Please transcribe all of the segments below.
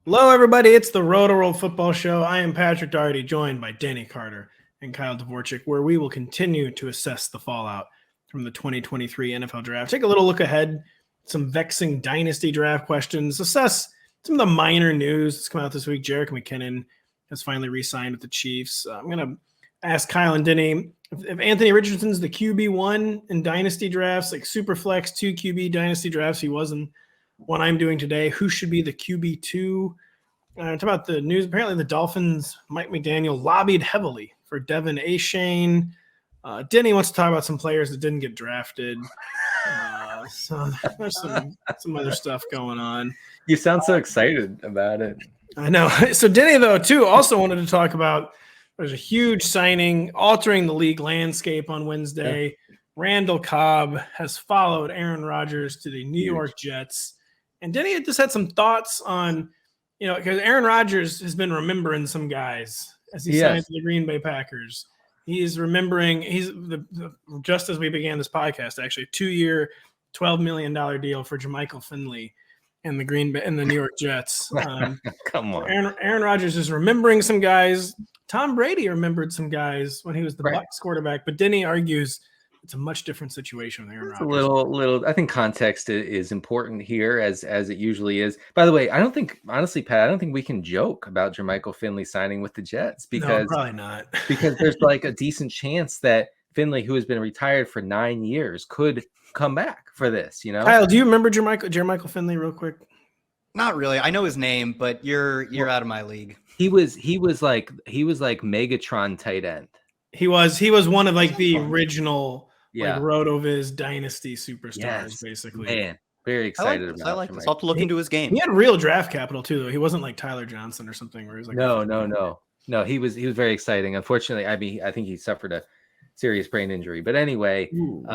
Hello, everybody. It's the Rotoworld Football Show. I am Patrick Daugherty, joined by Denny Carter and Kyle Dvorchak, where we will continue to assess the fallout from the 2023 NFL Draft. Take a little look ahead, some vexing dynasty draft questions, assess some of the minor news that's come out this week. Jerick McKinnon has finally re-signed with the Chiefs. I'm going to ask Kyle and Denny if Anthony Richardson's the QB1 in dynasty drafts, like super flex 2 QB dynasty drafts. He wasn't. One I'm doing today, who should be the QB2? Talk about the news. Apparently, the Dolphins, Mike McDaniel, lobbied heavily for Devon Achane. Denny wants to talk about some players that didn't get drafted. So there's some other stuff going on. You sound so excited about it. I know. So Denny, though, too, also wanted to talk about there's a huge signing altering the league landscape on Wednesday. Yeah. Randall Cobb has followed Aaron Rodgers to the New York Jets. And Denny had just had some thoughts on, because Aaron Rodgers has been remembering some guys as he signed to the Green Bay Packers. He's remembering, just as we began this podcast, actually, a 2-year, $12 million deal for Jermichael Finley and the New York Jets. Come on. Aaron Rodgers is remembering some guys. Tom Brady remembered some guys when he was the Bucs quarterback, but Denny argues it's a much different situation with Aaron Rodgers. A little. I think context is important here, as it usually is. By the way, honestly, Pat, I don't think we can joke about Jermichael Finley signing with the Jets because probably not. Because there's like a decent chance that Finley, who has been retired for 9 years, could come back for this. Kyle, do you remember Jermichael Finley real quick? Not really. I know his name, but you're out of my league. He was like Megatron tight end. He was one of like the original. Like Rotoviz dynasty superstars, basically. Man, very excited about. I like this. I'll have to look into his game. He had real draft capital too, though. He wasn't like Tyler Johnson or something where he was like. No. He was very exciting. Unfortunately, I think he suffered a serious brain injury. But anyway, we're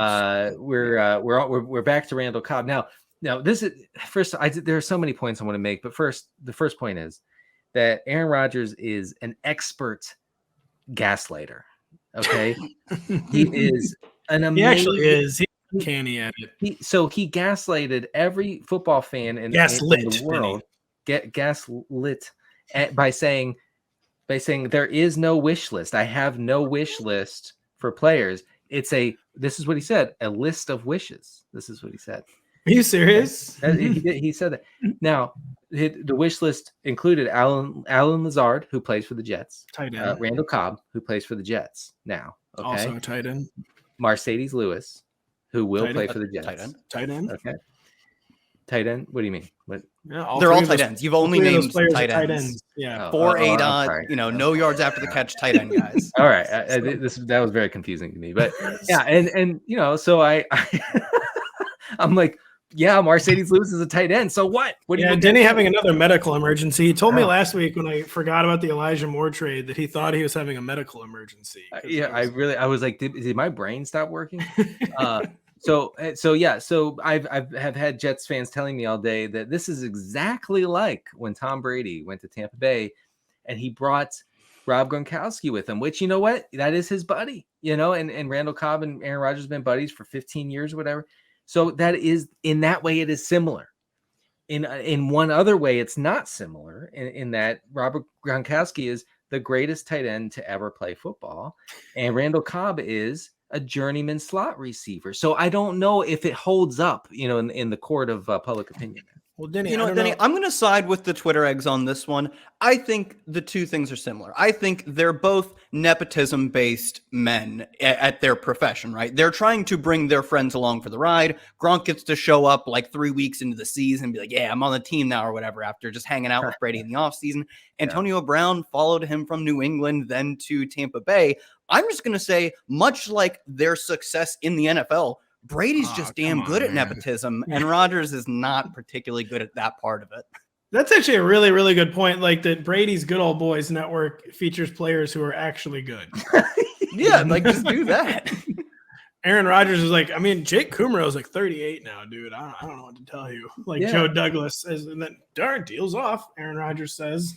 back to Randall Cobb now. This is first. There are so many points I want to make, but the first point is that Aaron Rodgers is an expert gaslighter. Okay, he is. He actually is. He's uncanny at it. He gaslighted every football fan in the world. Gaslit by saying there is no wish list. I have no wish list for players. This is what he said, a list of wishes. This is what he said. Are you serious? He said that. Now, the wish list included Allen Lazard, who plays for the Jets. Tight end. Randall Cobb, who plays for the Jets now. Okay? Also tight end. Mercedes Lewis, who will play for the Jets. Tight end. Okay. Tight end. What do you mean? What? Yeah, they're all tight ends. You've only named tight ends. Yeah. 4 no yards after the catch tight end guys. All right. That was very confusing to me. But yeah, and so I'm like, yeah, Mercedes Lewis is a tight end. So what? Denny having another medical emergency. He told me last week when I forgot about the Elijah Moore trade that he thought he was having a medical emergency. I was like, did my brain stop working? So I've had Jets fans telling me all day that this is exactly like when Tom Brady went to Tampa Bay and he brought Rob Gronkowski with him, which, you know what? That is his buddy, and Randall Cobb and Aaron Rodgers have been buddies for 15 years or whatever. So that is, in that way, it is similar. In one other way, it's not similar in that Robert Gronkowski is the greatest tight end to ever play football, and Randall Cobb is a journeyman slot receiver. So I don't know if it holds up, in the court of public opinion. Well, Denny, Denny, I'm going to side with the Twitter eggs on this one. I think the two things are similar. I think they're both nepotism-based men at their profession, right? They're trying to bring their friends along for the ride. Gronk gets to show up like 3 weeks into the season and be like, yeah, I'm on the team now or whatever, after just hanging out with Brady in the offseason. Antonio Brown followed him from New England, then to Tampa Bay. I'm just going to say, much like their success in the NFL, Brady's just damn good at nepotism, and Rodgers is not particularly good at that part of it. That's actually a really, really good point. Like that Brady's Good Old Boys network features players who are actually good. Yeah, like just do that. Aaron Rodgers is like, Jake Kumro is like 38 now, dude. I don't know what to tell you. Joe Douglas says, and then darn, deal's off, Aaron Rodgers says.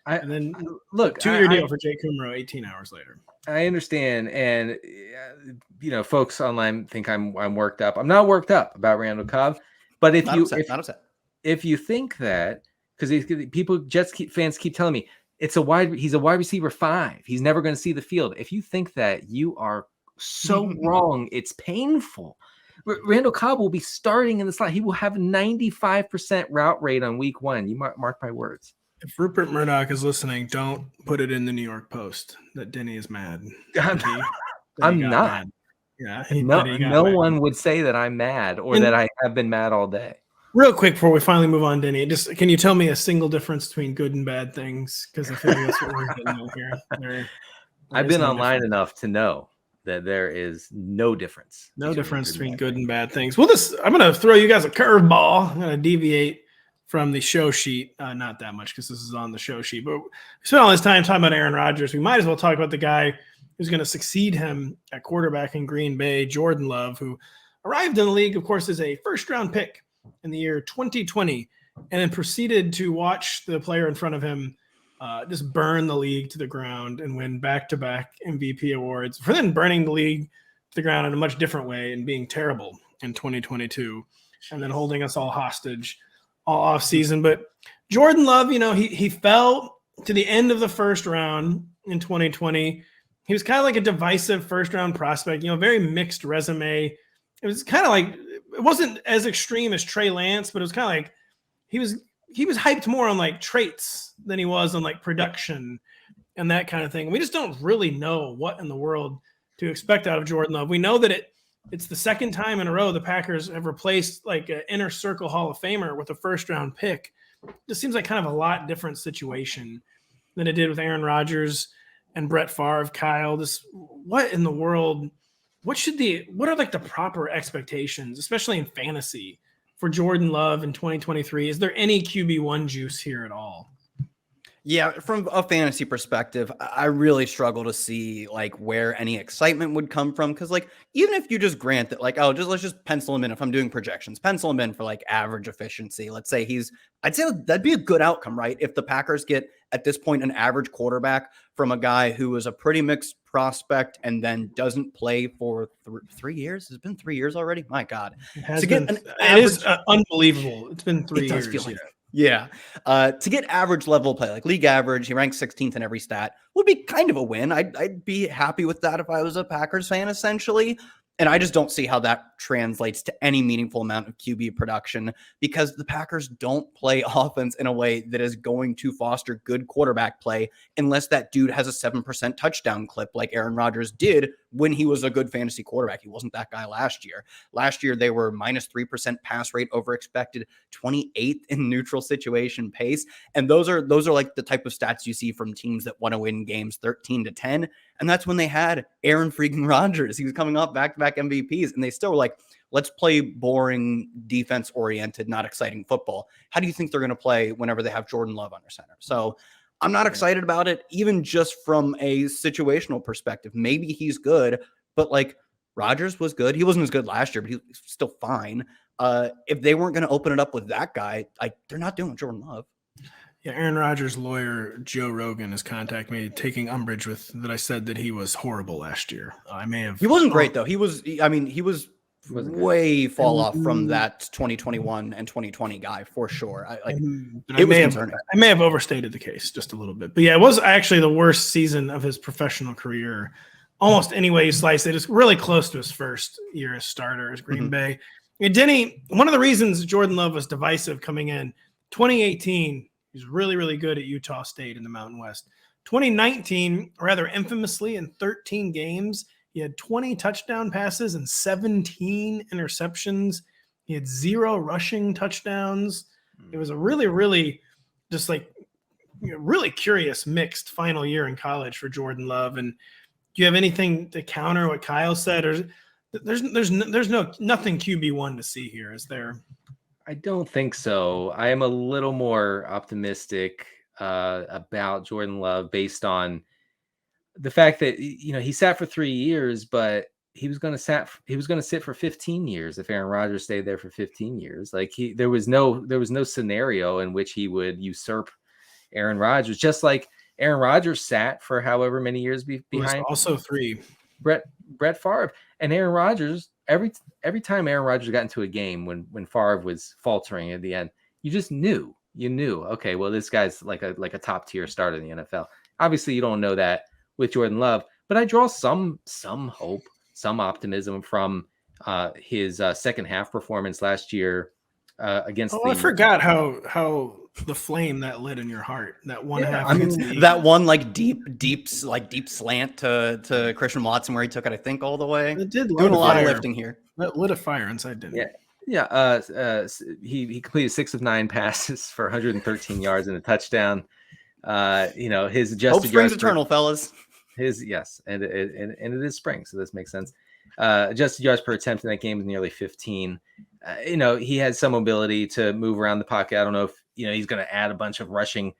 And then look, 2-year deal for Jake Kumro 18 hours later. I understand, and folks online think I'm worked up. I'm not worked up about Randall Cobb, but if you think that Fans keep telling me he's a wide receiver 5. He's never going to see the field. If you think that, you are so wrong. It's painful. Randall Cobb will be starting in the slot. He will have 95% route rate on week 1. You mark my words. If Rupert Murdoch is listening, don't put it in the New York Post that Denny is mad. I'm not. Mad. Yeah, no one would say that I'm mad or that I have been mad all day. Real quick before we finally move on, Denny, can you tell me a single difference between good and bad things? Because I feel like that's what we're getting at here. I've been online enough to know that there is no difference. No difference between good and bad things. Well, I'm going to throw you guys a curveball. I'm going to deviate from the show sheet. Not that much because this is on the show sheet. But we spent all this time talking about Aaron Rodgers. We might as well talk about the guy who's going to succeed him at quarterback in Green Bay, Jordan Love, who arrived in the league, of course, as a first-round pick in the year 2020, and then proceeded to watch the player in front of him just burn the league to the ground and win back-to-back MVP awards, for then burning the league to the ground in a much different way and being terrible in 2022, and then holding us all hostage all off season. But Jordan Love, he fell to the end of the first round in 2020. He was kind of like a divisive first-round prospect, very mixed resume. It was kind of like, it wasn't as extreme as Trey Lance, but it was kind of like he was hyped more on like traits than he was on like production and that kind of thing. We just don't really know what in the world to expect out of Jordan Love. We know that it's the second time in a row the Packers have replaced like an inner circle Hall of Famer with a first-round pick. It just seems like kind of a lot different situation than it did with Aaron Rodgers and Brett Favre. Kyle, what in the world? What are like the proper expectations, especially in fantasy, for Jordan Love in 2023? Is there any QB1 juice here at all? Yeah, from a fantasy perspective, I really struggle to see like where any excitement would come from. Cause like, even if you just grant that like, let's just pencil him in. If I'm doing projections, pencil him in for like average efficiency. Let's say I'd say that'd be a good outcome, right? If the Packers get at this point an average quarterback from a guy who was a pretty mixed prospect and then doesn't play for 3 years. It's been 3 years already. My God. It is unbelievable. It's been 3 years. Yeah. To get average level play, like league average, he ranks 16th in every stat, would be kind of a win. I'd be happy with that if I was a Packers fan, essentially. And I just don't see how that translates to any meaningful amount of QB production because the Packers don't play offense in a way that is going to foster good quarterback play unless that dude has a 7% touchdown clip like Aaron Rodgers did when he was a good fantasy quarterback. He wasn't that guy last year. Last year, they were minus 3% pass rate over expected, 28th in neutral situation pace. And those are like the type of stats you see from teams that want to win games 13-10. And that's when they had Aaron freaking Rodgers. He was coming off back-to-back MVPs, and they still were like, let's play boring, defense-oriented, not exciting football. How do you think they're going to play whenever they have Jordan Love under center? So I'm not excited about it, even just from a situational perspective. Maybe he's good, but like Rodgers was good. He wasn't as good last year, but he was still fine. If they weren't going to open it up with that guy, they're not doing Jordan Love. Yeah, Aaron Rodgers' lawyer, Joe Rogan, has contacted me, taking umbrage with that I said that he was horrible last year. He wasn't great, though. He was way fall off from that 2021 and 2020 guy, for sure. It was concerning. I may have overstated the case just a little bit. But yeah, it was actually the worst season of his professional career. Almost any way you slice it, it's really close to his first year as starter as Green Bay. And Denny, one of the reasons Jordan Love was divisive coming in 2018, he's really, really good at Utah State in the Mountain West. 2019, rather infamously, in 13 games, he had 20 touchdown passes and 17 interceptions. He had 0 rushing touchdowns. It was a really, really just like really curious mixed final year in college for Jordan Love. And do you have anything to counter what Kyle said? Or there's nothing QB1 to see here, is there? I don't think so. I am a little more optimistic about Jordan Love based on the fact that he sat for 3 years, but he was going to sit for 15 years if Aaron Rodgers stayed there for 15 years. Like there was no scenario in which he would usurp Aaron Rodgers, just like Aaron Rodgers sat for however many years behind. Also 3. Brett Favre and Aaron Rodgers. Every time Aaron Rodgers got into a game when Favre was faltering at the end, you just knew you knew, okay, well, this guy's like a top tier starter in the NFL. Obviously, you don't know that with Jordan Love, but I draw some hope, some optimism from his second half performance last year against. I forgot how the flame that lit in your heart that one half. I mean, that one like deep slant to Christian Watson where he took it, I think, all the way. It did doing a lot of lifting here. That lit a fire inside Denny. Yeah. He completed 6 of 9 passes for 113 yards and a touchdown. His adjusted hope springs eternal, fellas. And it is spring, so this makes sense. Adjusted yards per attempt in that game is nearly 15. He has some ability to move around the pocket. I don't know if he's going to add a bunch of rushing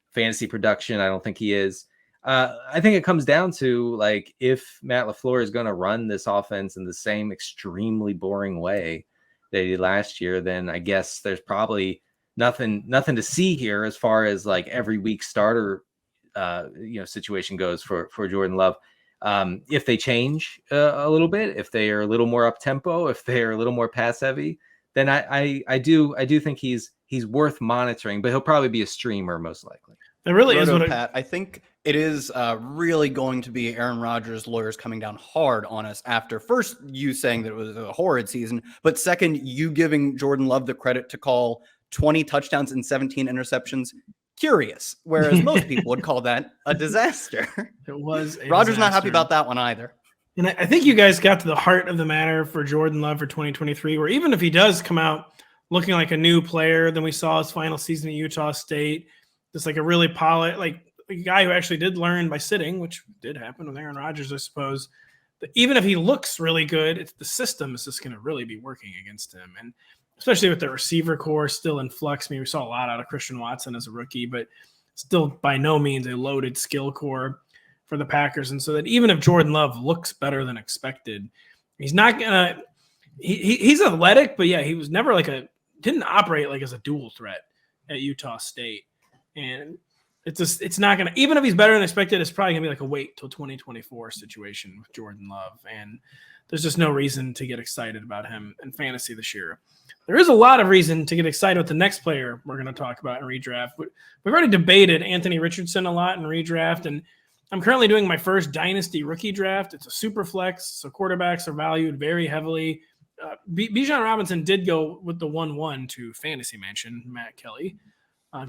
fantasy production. I don't think he is. I think it comes down to like if Matt LaFleur is going to run this offense in the same extremely boring way they did last year, then I guess there's probably nothing to see here as far as like every week starter situation goes for Jordan Love. If they change a little bit, if they are a little more up tempo, if they are a little more pass heavy, then I do think he's worth monitoring, but he'll probably be a streamer most likely. It really is what Pat. I think it is really going to be Aaron Rodgers' lawyers coming down hard on us after first you saying that it was a horrid season, but second you giving Jordan Love the credit to call 20 touchdowns and 17 interceptions curious, whereas most people would call that a disaster. It was Rodgers not happy about that one either. And I think you guys got to the heart of the matter for Jordan Love for 2023, where even if he does come out looking like a new player than we saw his final season at Utah State, just like a really polished, like a guy who actually did learn by sitting, which did happen with Aaron Rodgers, I suppose. But even if he looks really good, the system is just going to really be working against him. And especially with the receiver core still in flux. I mean, we saw a lot out of Christian Watson as a rookie, but still by no means a loaded skill core for the Packers. And so that even if Jordan Love looks better than expected, he's not going to – he's athletic, but, yeah, he was never didn't operate like as a dual threat at Utah State. And it's not going to – even if he's better than expected, it's probably going to be like a wait till 2024 situation with Jordan Love. And there's just no reason to get excited about him in fantasy this year. There is a lot of reason to get excited with the next player we're going to talk about in redraft. We've already debated Anthony Richardson a lot in redraft, and I'm currently doing my first dynasty rookie draft. It's a super flex, so quarterbacks are valued very heavily. Bijan Robinson did go with the 1-1 to Fantasy Mansion, Matt Kelly,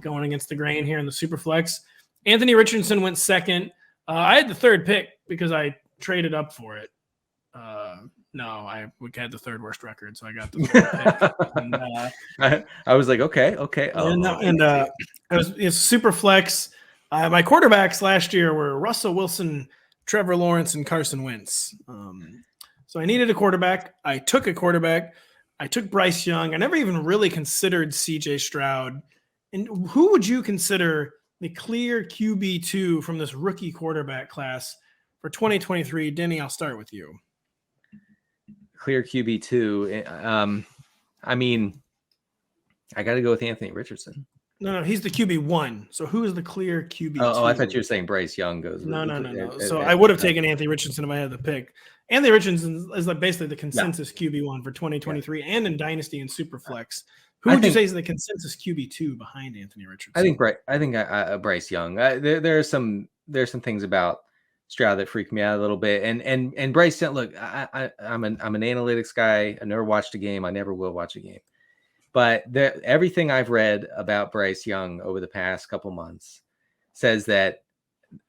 going against the grain here in the super flex. Anthony Richardson went second. I had the third pick because I traded up for it. No, I had the third worst record, so I got the third pick. I was like, okay. It's super flex. My quarterbacks last year were Russell Wilson, Trevor Lawrence, and Carson Wentz. So I needed a quarterback. I took a quarterback. I took Bryce Young. I never even really considered CJ Stroud. And who would you consider the clear QB2 from this rookie quarterback class for 2023? Denny, I'll start with you. Clear QB2. I mean, I got to go with Anthony Richardson. No, he's the QB1. So who is the clear QB2? Oh, I thought you were saying Bryce Young goes. No. So I would have taken Anthony Richardson if I had the pick. Anthony Richardson is like basically the consensus QB1 for 2023 and in Dynasty and Superflex. Who would you say is the consensus QB2 behind Anthony Richardson? I think Bryce Young. There are some things about Stroud that freaked me out a little bit, and Bryce Young. Look, I'm an analytics guy. I never watched a game. I never will watch a game. But everything I've read about Bryce Young over the past couple months says that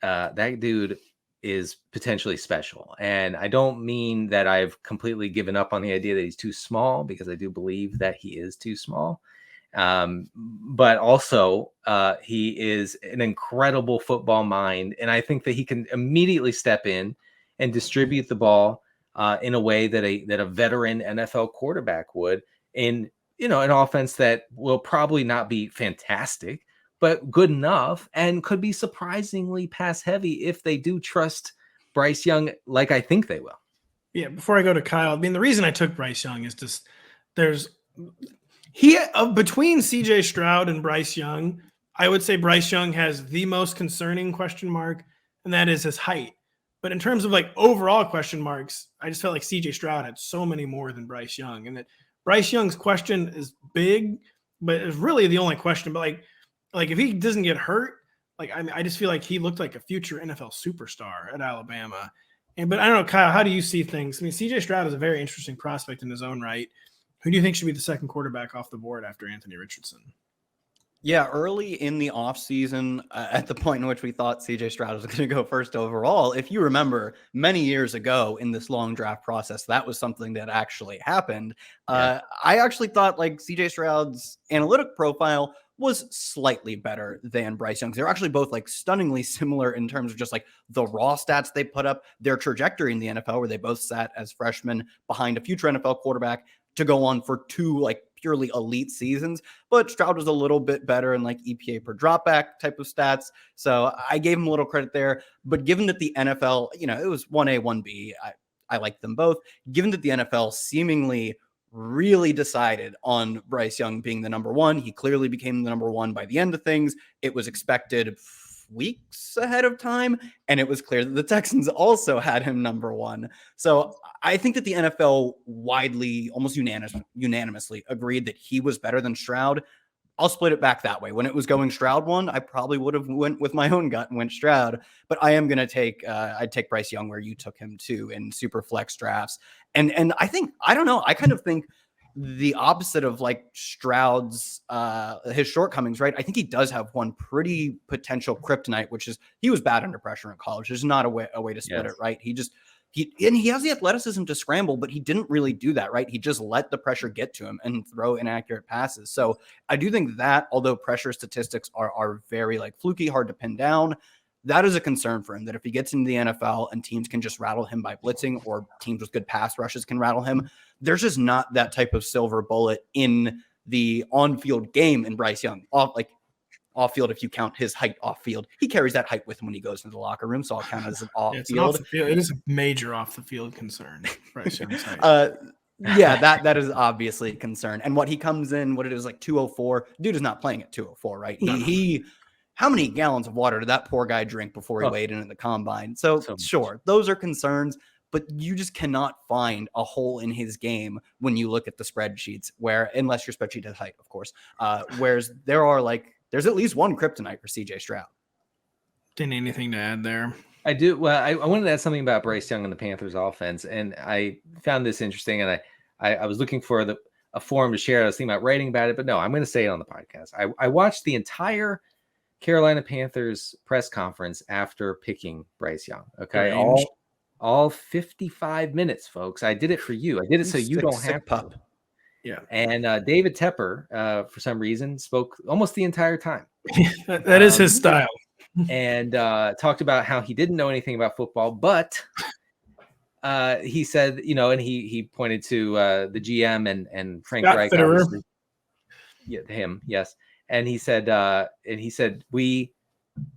that dude is potentially special. And I don't mean that I've completely given up on the idea that he's too small, because I do believe that he is too small. But also he is an incredible football mind. And I think that he can immediately step in and distribute the ball in a way that a veteran NFL quarterback would, in an offense that will probably not be fantastic, but good enough and could be surprisingly pass heavy if they do trust Bryce Young, like I think they will. Yeah. Before I go to Kyle, I mean, the reason I took Bryce Young is just between CJ Stroud and Bryce Young, I would say Bryce Young has the most concerning question mark, and that is his height. But in terms of like overall question marks, I just felt like CJ Stroud had so many more than Bryce Young, and that Bryce Young's question is big, but it's really the only question. But like like if he doesn't get hurt, like I just feel like he looked like a future NFL superstar at Alabama. But I don't know, Kyle, how do you see things? I mean, CJ Stroud is a very interesting prospect in his own right. Who do you think should be the second quarterback off the board after Anthony Richardson? Yeah, early in the offseason, at the point in which we thought CJ Stroud was going to go first overall, if you remember many years ago in this long draft process, that was something that actually happened. I actually thought like CJ Stroud's analytic profile was slightly better than Bryce Young's. They're actually both like stunningly similar in terms of just like the raw stats they put up, their trajectory in the NFL, where they both sat as freshmen behind a future NFL quarterback to go on for 2 like purely elite seasons. But Stroud was a little bit better in like EPA per dropback type of stats. So I gave him a little credit there. But given that the NFL, you know, it was 1A, 1B, I like them both. Given that the NFL seemingly really decided on Bryce Young being the number one, he clearly became the number one by the end of things. It was expected weeks ahead of time, and it was clear that the Texans also had him number one. So I think that the NFL widely, almost unanimously agreed that he was better than Stroud. I'll split it back that way. When it was going Stroud one, I probably would have went with my own gut and went Stroud, but I am going to take, I'd take Bryce Young where you took him too in super flex drafts. And I think, I don't know, I kind of think the opposite of like Stroud's, his shortcomings, right? I think he does have one pretty potential kryptonite, which is he was bad under pressure in college. There's not a way to split it, right? He has the athleticism to scramble, but he didn't really do that, right? He just let the pressure get to him and throw inaccurate passes. So I do think that, although pressure statistics are very like fluky, hard to pin down, that is a concern for him, that if he gets into the NFL and teams can just rattle him by blitzing, or teams with good pass rushes can rattle him, there's just not that type of silver bullet in the on-field game in Bryce Young. Off-field, if you count his height off-field, he carries that height with him when he goes into the locker room, so I'll count it as an off-field. It is a major off-the-field concern, Bryce Young's height. Yeah, that is obviously a concern. And what he comes in, what it is, like 204, dude is not playing at 204, right? He how many gallons of water did that poor guy drink before he weighed in at the combine? So sure, those are concerns, but you just cannot find a hole in his game when you look at the spreadsheets, where, unless your spreadsheet has height, of course, whereas there's at least one kryptonite for CJ Stroud. Didn't anything to add there? I do. Well, I wanted to add something about Bryce Young and the Panthers offense, and I found this interesting, and I was looking for a forum to share. I was thinking about writing about it, but no, I'm going to say it on the podcast. I watched the entire Carolina Panthers press conference after picking Bryce Young. Okay. All 55 minutes, folks. I did it for you. I did it so you don't have to. Yeah. And David Tepper, for some reason, spoke almost the entire time. that is his style. And talked about how he didn't know anything about football, but he said, you know, and he pointed to the GM and Frank Reich. Yeah, him, yes. And he said, we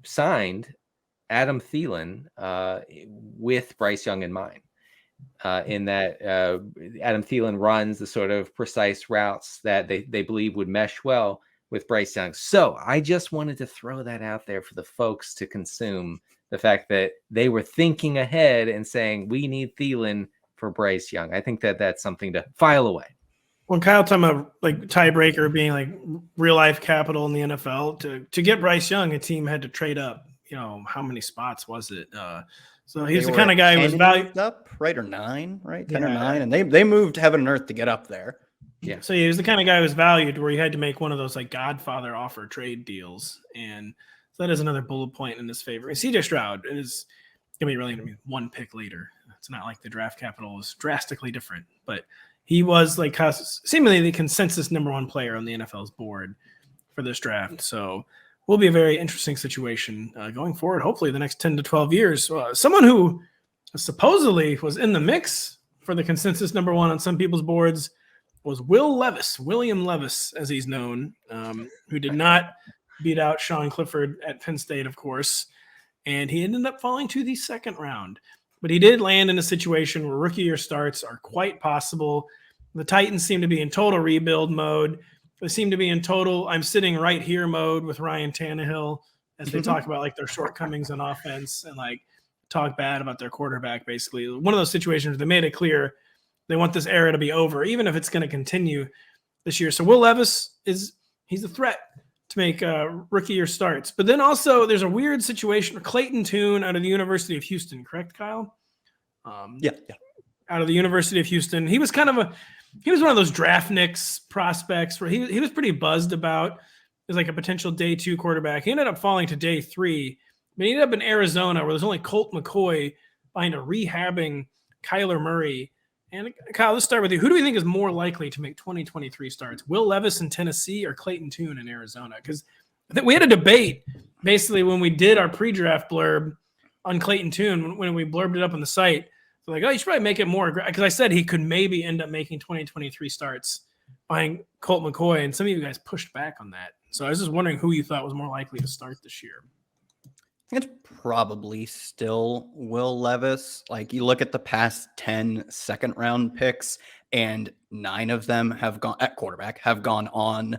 signed Adam Thielen with Bryce Young in mind. In that Adam Thielen runs the sort of precise routes that they believe would mesh well with Bryce Young. So I just wanted to throw that out there for the folks to consume, the fact that they were thinking ahead and saying, we need Thielen for Bryce Young. I think that that's something to file away. When Kyle talking about like tiebreaker being like real life capital in the NFL, to get Bryce Young, a team had to trade up. You know, how many spots was it? So he's the kind of guy who was valued up, right? Or 9, right? 10 or 9. And they moved heaven and earth to get up there. Yeah. So he was the kind of guy who was valued where he had to make one of those like Godfather offer trade deals. And so that is another bullet point in his favor. And CJ Stroud is going to be really one pick later. It's not like the draft capital was drastically different, but he was like seemingly the consensus number one player on the NFL's board for this draft. So will be a very interesting situation going forward. Hopefully the next 10 to 12 years, someone who supposedly was in the mix for the consensus number one on some people's boards was William Levis, as he's known, who did not beat out Sean Clifford at Penn State, of course. And he ended up falling to the second round. But he did land in a situation where rookie year starts are quite possible. The Titans seem to be in total rebuild mode. They seem to be in total I'm sitting right here mode with Ryan Tannehill as they talk about like their shortcomings on offense and like talk bad about their quarterback, basically. One of those situations where they made it clear they want this era to be over, even if it's going to continue this year. So Will Levis he's a threat to make rookie year starts. But then also there's a weird situation. Clayton Tune out of the University of Houston, correct, Kyle? Yeah. Out of the University of Houston. He was one of those draft nicks prospects where he was pretty buzzed about as like a potential day 2 quarterback. He ended up falling to day 3, but he ended up in Arizona where there's only Colt McCoy behind a rehabbing Kyler Murray. And Kyle, let's start with you. Who do we think is more likely to make 2023 starts? Will Levis in Tennessee or Clayton Tune in Arizona? Because I think we had a debate basically when we did our pre-draft blurb on Clayton Tune when we blurbed it up on the site. So like, oh, you should probably make it more aggressive. Because I said he could maybe end up making 2023 starts buying Colt McCoy, and some of you guys pushed back on that. So I was just wondering who you thought was more likely to start this year. I think it's probably still Will Levis. Like you look at the past 10 second-round picks, and 9 of them have gone at quarterback, have gone on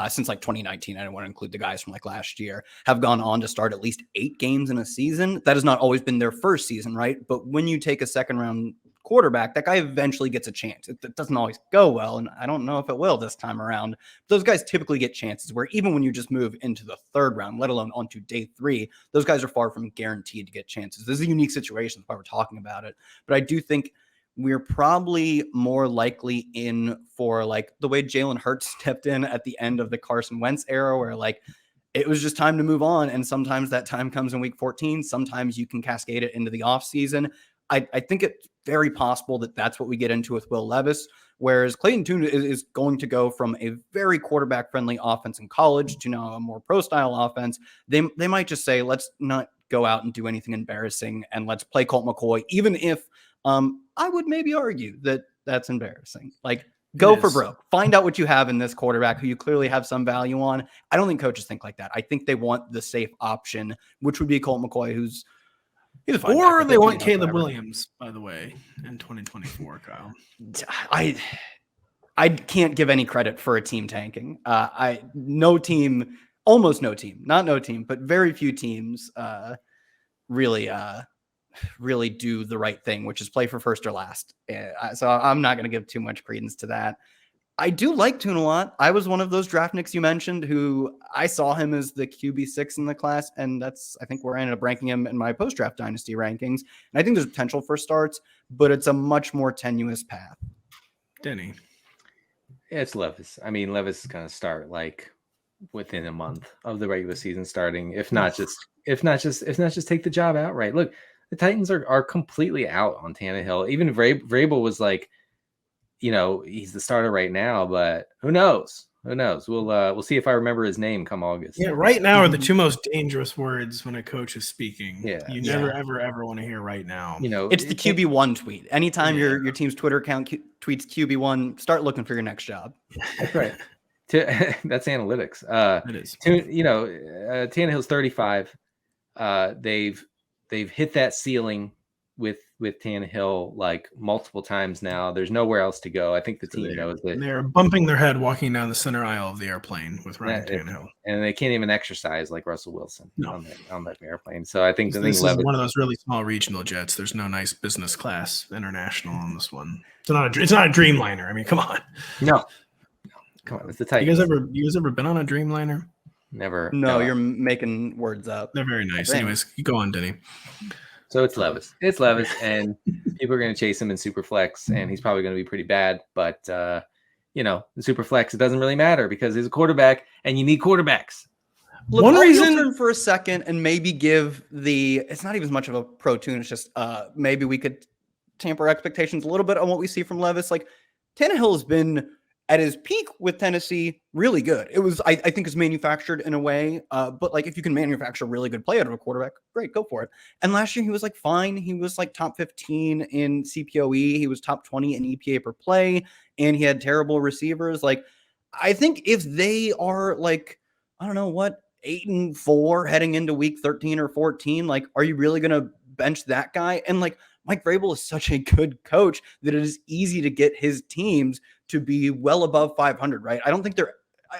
since like 2019. I don't want to include the guys from like last year, have gone on to start at least 8 games in a season. That has not always been their first season, right? But when you take a second-round quarterback, that guy eventually gets a chance. It doesn't always go well, and I don't know if it will this time around. Those guys typically get chances where even when you just move into the 3rd round, let alone onto day 3, those guys are far from guaranteed to get chances. This is a unique situation. That's why we're talking about it. But I do think we're probably more likely in for like the way Jalen Hurts stepped in at the end of the Carson Wentz era, where like it was just time to move on. And sometimes that time comes in week 14. Sometimes you can cascade it into the offseason. I think it's very possible that that's what we get into with Will Levis, whereas Clayton Tune is going to go from a very quarterback-friendly offense in college to now a more pro-style offense. They might just say, let's not go out and do anything embarrassing, and let's play Colt McCoy, even if I would maybe argue that that's embarrassing. Like, go for broke. Find out what you have in this quarterback who you clearly have some value on. I don't think coaches think like that. I think they want the safe option, which would be Colt McCoy, he's a fine or back, they want Caleb Williams, by the way, in 2024, Kyle. I can't give any credit for a team tanking. Almost no team, not no team, but very few teams really do the right thing, which is play for first or last. So I'm not going to give too much credence to that. I do like Tune a lot. I was one of those draft nicks you mentioned who I saw him as the QB6 in the class, and that's, I think, where I ended up ranking him in my post-draft dynasty rankings. And I think there's potential for starts, but it's a much more tenuous path. Denny. Yeah, it's Levis. I mean, Levis is going to start like within a month of the regular season starting, if not just take the job outright. Look, the Titans are completely out on Tannehill. Even Vrabel was like, you know, he's the starter right now, but who knows? We'll see if I remember his name come August. Yeah, right now are the 2 most dangerous words when a coach is speaking. Yeah, you never ever want to hear right now. You know, it's the QB1 tweet. Anytime your team's Twitter account tweets QB1, start looking for your next job. That's right. That's analytics. It is. Tannehill's 35. They've hit that ceiling with Tannehill like multiple times now. There's nowhere else to go. I think the team knows that. They're bumping their head walking down the center aisle of the airplane with Ryan Tannehill. And they can't even exercise like Russell Wilson on that airplane. So I think this is one of those really small regional jets. There's no nice business class international on this one. It's not a Dreamliner. I mean, come on. No. Come on. It's the Titans. You guys ever been on a Dreamliner? Never. No, you're making words up. They're very nice. Anyways, you go on, Denny. So it's Levis. And people are going to chase him in Superflex, and he's probably going to be pretty bad. But, in Superflex, it doesn't really matter because he's a quarterback, and you need quarterbacks. Look, one reason turn for a second and maybe give it's not even as much of a pro tune. It's just maybe we could tamper expectations a little bit on what we see from Levis. Like, Tannehill has been at his peak with Tennessee really good. It was, I think, is manufactured in a way. But like, if you can manufacture a really good play out of a quarterback, great, go for it. And last year he was like fine. He was like top 15 in CPOE. He was top 20 in EPA per play, and he had terrible receivers. Like, I think if they are like, I don't know what, 8-4 heading into week 13 or 14, like, are you really going to bench that guy? And like, Mike Vrabel is such a good coach that it is easy to get his teams to be well above 500, right? I don't think they're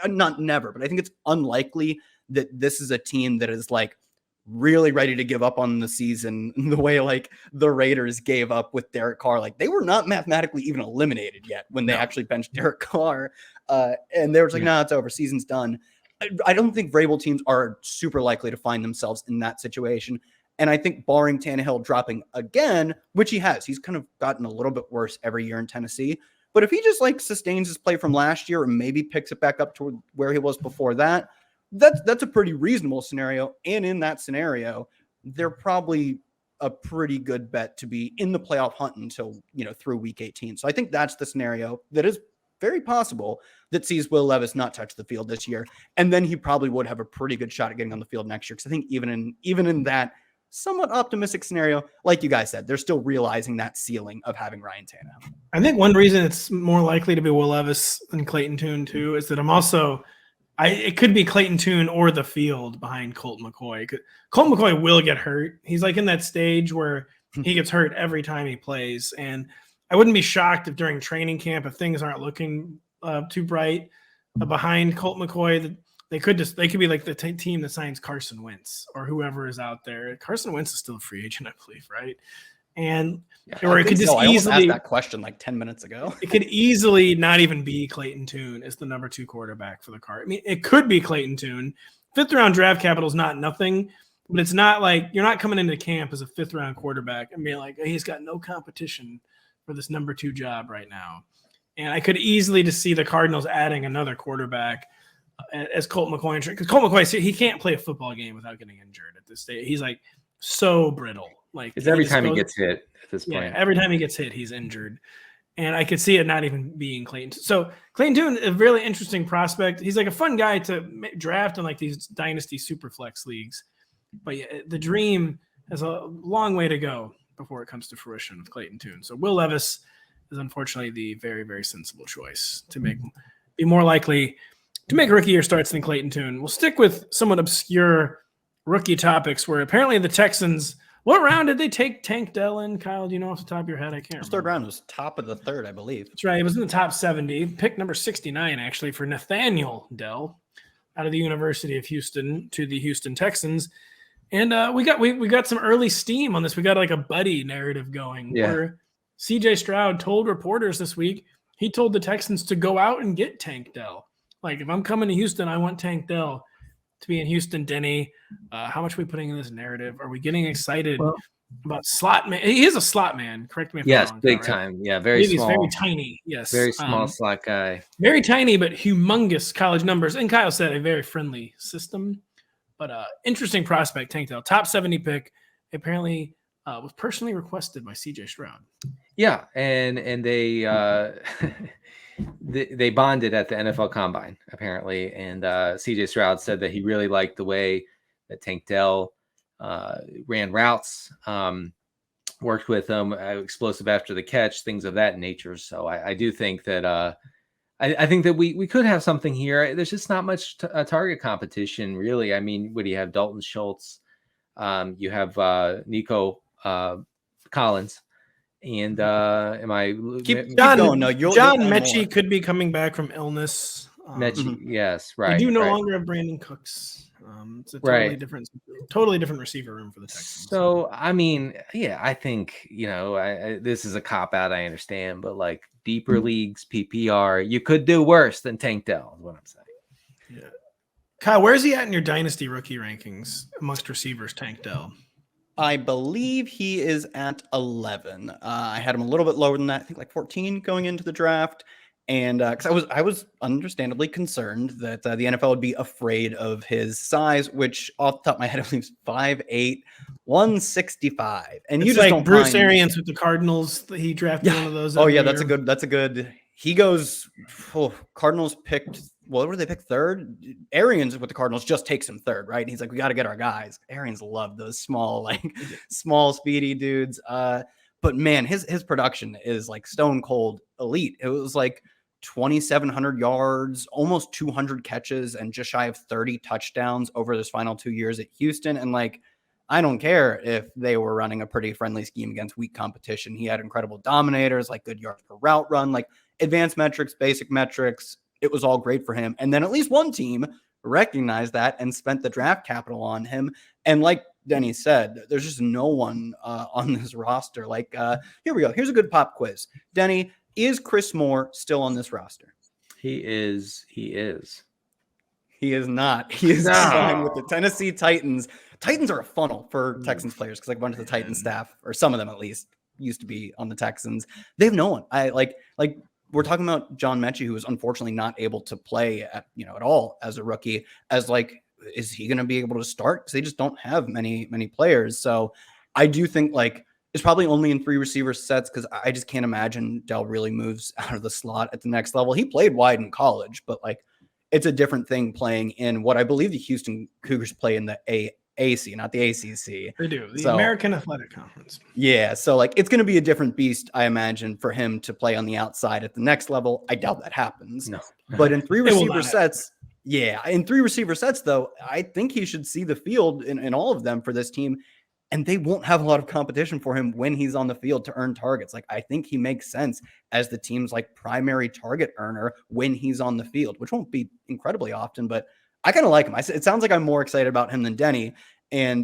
not never, but I think it's unlikely that this is a team that is like really ready to give up on the season the way like the Raiders gave up with Derek Carr. Like, they were not mathematically even eliminated yet when they actually benched Derek Carr. And they were like, nah, it's over. Season's done. I don't think Vrabel teams are super likely to find themselves in that situation. And I think barring Tannehill dropping again, which he has, he's kind of gotten a little bit worse every year in Tennessee. But if he just like sustains his play from last year and maybe picks it back up to where he was before that, that's a pretty reasonable scenario. And in that scenario, they're probably a pretty good bet to be in the playoff hunt until, through week 18. So I think that's the scenario that is very possible that sees Will Levis not touch the field this year. And then he probably would have a pretty good shot at getting on the field next year. Because I think even in that somewhat optimistic scenario, like you guys said, they're still realizing that ceiling of having Ryan Tannehill. I think one reason it's more likely to be Will Levis than Clayton Tune too is that it could be Clayton Tune or the field behind Colt McCoy. Colt McCoy will get hurt. He's like in that stage where he gets hurt every time he plays. And I wouldn't be shocked if during training camp, if things aren't looking too bright behind Colt McCoy, they could be like the team that signs Carson Wentz or whoever is out there. Carson Wentz is still a free agent, I believe, right? And or it could just easily asked that question like 10 minutes ago. It could easily not even be Clayton Tune as the number 2 quarterback for the Card. I mean, it could be Clayton Tune. 5th round draft capital is not nothing, but it's not like you're not coming into camp as a 5th round quarterback and being like, hey, he's got no competition for this number 2 job right now. And I could easily just see the Cardinals adding another quarterback as Colt McCoy, because Colt McCoy, he can't play a football game without getting injured at this stage. He's like so brittle. Like it's every time he gets hit at this point. Yeah, every time he gets hit, he's injured. And I could see it not even being Clayton. So Clayton Tune, a really interesting prospect. He's like a fun guy to draft in like these dynasty super flex leagues. But yeah, the dream has a long way to go before it comes to fruition with Clayton Tune. So Will Levis is unfortunately the very, very sensible choice to be more likely to make rookie year starts than Clayton Tune. We'll stick with somewhat obscure rookie topics where apparently the Texans, what round did they take Tank Dell in? Kyle, do you know off the top of your head? I can't remember. Third round was top of the third, I believe. That's right. It was in the top 70. Pick number 69, actually, for Nathaniel Dell out of the University of Houston to the Houston Texans. And we got some early steam on this. We got like a buddy narrative going where CJ Stroud told reporters this week, he told the Texans to go out and get Tank Dell. Like, if I'm coming to Houston, I want Tank Dell to be in Houston. Denny, how much are we putting in this narrative? Are we getting excited about slot man? He is a slot man. Correct me if I'm wrong. Big time. Yeah, very small. He's very tiny. Yes. Very small slot guy. Very tiny, but humongous college numbers. And Kyle said a very friendly system. But interesting prospect, Tank Dell. Top 70 pick. Apparently was personally requested by CJ Stroud. Yeah, and they they bonded at the NFL Combine, apparently. And CJ Stroud said that he really liked the way that Tank Dell ran routes, worked with him, explosive after the catch, things of that nature. So I do think that I think that we could have something here. There's just not much target competition, really. I mean, what do you have? Dalton Schultz. You have Nico Collins. And keep going? No, John Mechie could be coming back from illness. Mechie, yes, right. We do no longer have Brandon Cooks. It's a totally different receiver room for the Texans. So I mean, yeah, I think this is a cop out. I understand, but like deeper leagues, PPR, you could do worse than Tank Dell. Is what I'm saying. Yeah, Kyle, where's he at in your dynasty rookie rankings amongst receivers? Tank Dell. I believe he is at 11. I had him a little bit lower than that. I think like 14 going into the draft. And because I was understandably concerned that the NFL would be afraid of his size, which off the top of my head, I believe is 5'8", 165. And it's you just like Bruce Arians with the Cardinals. He drafted one of those. Oh yeah, that's a good. He goes. Cardinals picked. What were they picked third? Arians with the Cardinals just takes him third, right? And he's like, we got to get our guys. Arians love those small, speedy dudes. But man, his production is like stone cold elite. It was like 2,700 yards, almost 200 catches, and just shy of 30 touchdowns over his final 2 years at Houston. And like, I don't care if they were running a pretty friendly scheme against weak competition. He had incredible dominators, like good yards per route run, like advanced metrics, basic metrics. It was all great for him. And then at least one team recognized that and spent the draft capital on him. And like Denny said, there's just no one on this roster. Like, here we go. Here's a good pop quiz. Denny, is Chris Moore still on this roster? He is. He is not. He is No. signed with the Tennessee Titans. Titans are a funnel for Texans players because like a bunch of the Titans staff, or some of them at least, used to be on the Texans. They have no one. I like we're talking about John Mechie, who was unfortunately not able to play at all as a rookie. As like, is he going to be able to start? Because they just don't have many players. So I do think like it's probably only in 3 receiver sets because I just can't imagine Dell really moves out of the slot at the next level. He played wide in college, but like it's a different thing playing in what I believe the Houston Cougars play in the AC, not the ACC. They do. The American Athletic Conference. Yeah. So like it's going to be a different beast, I imagine, for him to play on the outside at the next level. I doubt that happens. No. But in 3 receiver sets, in 3 receiver sets, though, I think he should see the field in all of them for this team. And they won't have a lot of competition for him when he's on the field to earn targets. Like, I think he makes sense as the team's like primary target earner when he's on the field, which won't be incredibly often, but I kind of like him. It sounds like I'm more excited about him than Denny. And,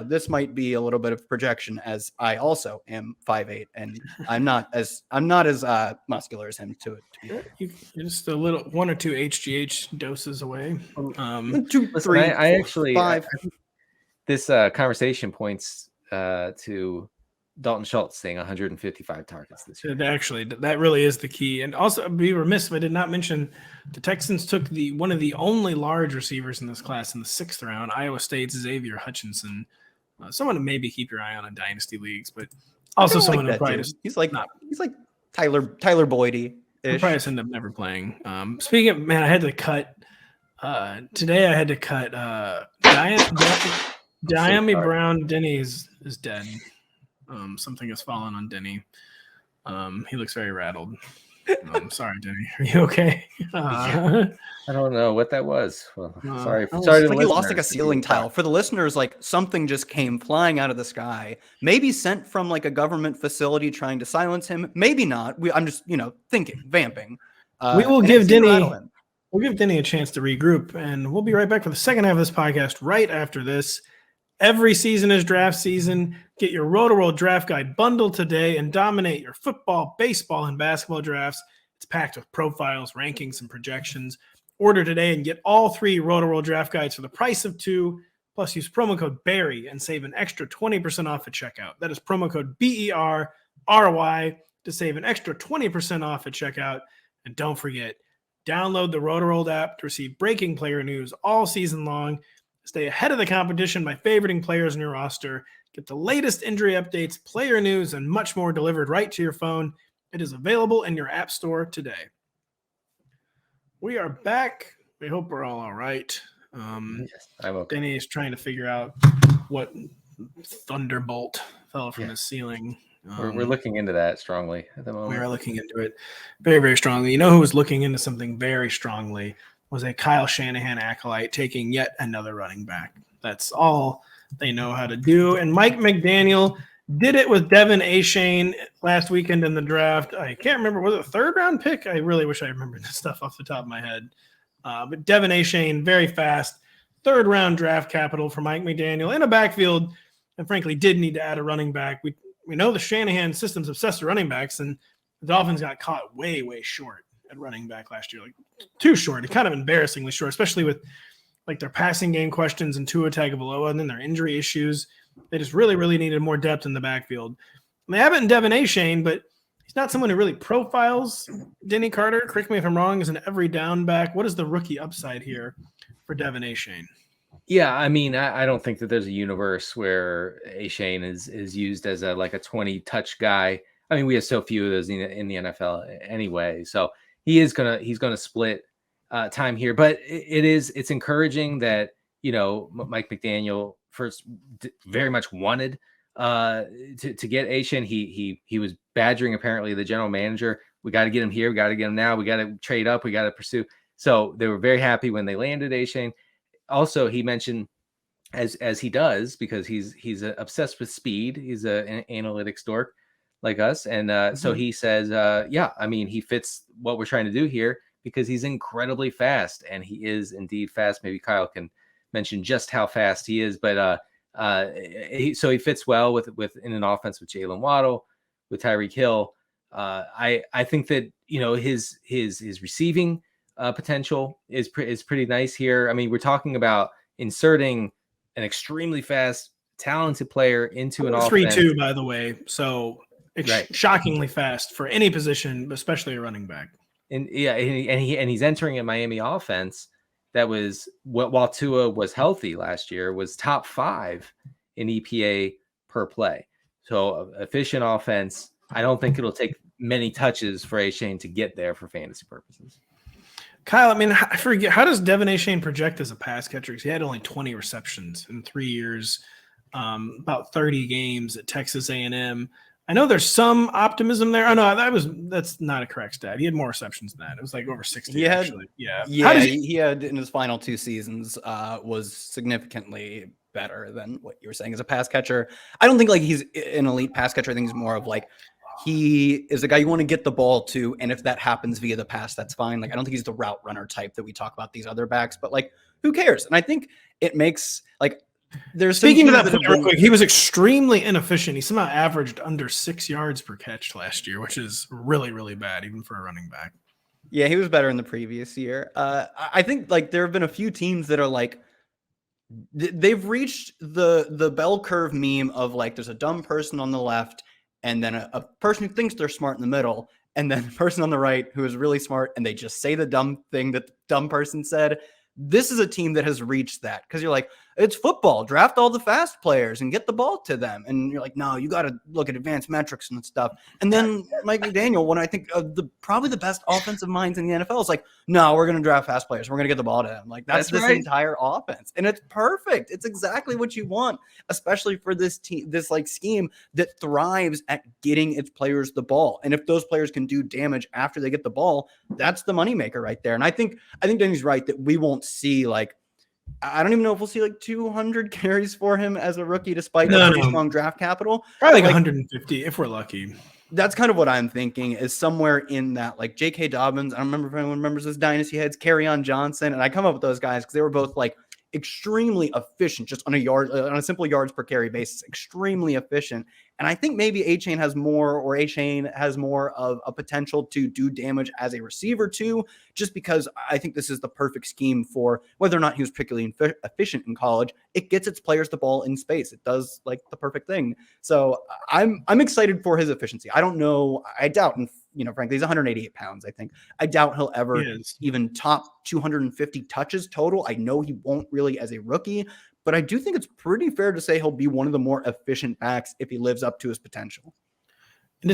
this might be a little bit of projection as I also am 5'8", and I'm not as muscular as him to be. You're just a little 1 or 2 HGH doses away. 2, 3, Listen, I actually 5. This conversation points to Dalton Schultz saying 155 targets this year. Actually, that really is the key. And also, I'd be remiss if I did not mention the Texans took one of the only large receivers in this class in the 6th round, Iowa State's Xavier Hutchinson. Someone to maybe keep your eye on in dynasty leagues, but also someone who probably he's like Tyler Boydie. He'll probably just end up never playing. Speaking of, man, I had to cut today. I had to cut Diami Brown. Denny is dead. Something has fallen on Denny. He looks very rattled. Sorry, Denny. Are you okay? I don't know what that was. Well, sorry. Sorry, like he lost like a ceiling tile. For the listeners, like something just came flying out of the sky. Maybe sent from like a government facility trying to silence him. Maybe not. I'm just thinking, vamping. We will give Denny. We'll give Denny a chance to regroup, and we'll be right back for the second half of this podcast right after this. Every season is draft season. Get your Rotoworld Draft Guide bundle today and dominate your football, baseball, and basketball drafts. It's packed with profiles, rankings, and projections. Order today and get all 3 Rotoworld Draft Guides for the price of 2. Plus, use promo code BARRY and save an extra 20% off at checkout. That is promo code BERRY to save an extra 20% off at checkout. And don't forget, download the Rotoworld app to receive breaking player news all season long. Stay ahead of the competition by favoriting players in your roster. Get the latest injury updates, player news, and much more delivered right to your phone. It is available in your app store today. We are back. We hope we're all right. Yes, I'm okay. Denny is trying to figure out what thunderbolt fell from the ceiling. We're looking into that strongly at the moment. We are looking into it very, very strongly. You know who was looking into something very strongly? Was a Kyle Shanahan acolyte taking yet another running back. That's all they know how to do. And Mike McDaniel did it with Devon Achane last weekend in the draft. I can't remember. Was it a 3rd-round pick? I really wish I remembered this stuff off the top of my head. But Devon Achane, very fast, 3rd-round draft capital for Mike McDaniel in a backfield, and frankly did need to add a running back. We know the Shanahan system's obsessed with running backs, and the Dolphins got caught way, way short at running back last year, like too short, kind of embarrassingly short, especially with like their passing game questions and Tua Tagovailoa and then their injury issues. They just really, really needed more depth in the backfield. And they have it in Devon Achane, but he's not someone who really profiles Denny Carter. Correct me if I'm wrong, as an every down back. What is the rookie upside here for Devon Achane? Yeah, I mean, I don't think that there's a universe where Achane is used as a 20-touch guy. I mean, we have so few of those in the NFL anyway. So he's gonna split time here, but it's encouraging that Mike McDaniel first very much wanted to get Achane. He was badgering apparently the general manager. We got to get him here. We got to get him now. We got to trade up. We got to pursue. So they were very happy when they landed Achane. Also, he mentioned as he does because he's obsessed with speed. He's an analytics dork like us, and so he says, I mean, he fits what we're trying to do here because he's incredibly fast, and he is indeed fast. Maybe Kyle can mention just how fast he is, but he fits well with in an offense with Jalen Waddle, with Tyreek Hill. I think that his receiving potential is pretty nice here. I mean, we're talking about inserting an extremely fast, talented player into an offense. 3-2, by the way. So Right. shockingly fast for any position, especially a running back. And he's entering a Miami offense that was, while Tua was healthy last year, was top 5 in EPA per play. So efficient offense. I don't think it'll take many touches for Achane to get there for fantasy purposes. Kyle, I mean, I forget, how does Devon Achane project as a pass catcher? Because he had only 20 receptions in 3 years, about 30 games at Texas A&M. I know there's some optimism there. Oh no, that's not a correct stat. He had more receptions than that. It was like over 60. Actually. Yeah. He had in his final 2 seasons was significantly better than what you were saying as a pass catcher. I don't think like he's an elite pass catcher. I think he's more of like, he is a guy you want to get the ball to, and if that happens via the pass, that's fine. Like, I don't think he's the route runner type that we talk about these other backs, but like, who cares? And I think it makes like, there's speaking to that point real quick, he was extremely inefficient. He somehow averaged under 6 yards per catch last year, which is really, really bad, even for a running back. Yeah, he was better in the previous year. I think like there have been a few teams that are like, they've reached the bell curve meme of like, there's a dumb person on the left, and then a person who thinks they're smart in the middle, and then a person on the right who is really smart, and they just say the dumb thing that the dumb person said. This is a team that has reached that, because you're like, it's football, draft all the fast players and get the ball to them. And you're like, no, you got to look at advanced metrics and stuff. And then Mike McDaniel, when I think of probably the best offensive minds in the NFL, is like, no, we're going to draft fast players. We're going to get the ball to them. Like that's this right. Entire offense. And it's perfect. It's exactly what you want, especially for this team, this like scheme that thrives at getting its players the ball. And if those players can do damage after they get the ball, that's the moneymaker right there. And I think Denny's right that we won't see like, I don't even know if we'll see like 200 carries for him as a rookie, despite the pretty strong draft capital. Probably like 150 if we're lucky. That's kind of what I'm thinking, is somewhere in that, like J.K. Dobbins. I don't remember if anyone remembers those dynasty heads, Kerryon Johnson, and I come up with those guys because they were both like extremely efficient, just on a simple yards per carry basis, extremely efficient. And I think maybe Achane has more of a potential to do damage as a receiver too, just because I think this is the perfect scheme for whether or not he was particularly efficient in college. It gets its players the ball in space. It does like the perfect thing. So I'm excited for his efficiency. I don't know. I doubt, and frankly, he's 188 pounds. I doubt he'll ever even top 250 touches total. I know he won't really as a rookie, but I do think it's pretty fair to say he'll be one of the more efficient backs if he lives up to his potential. And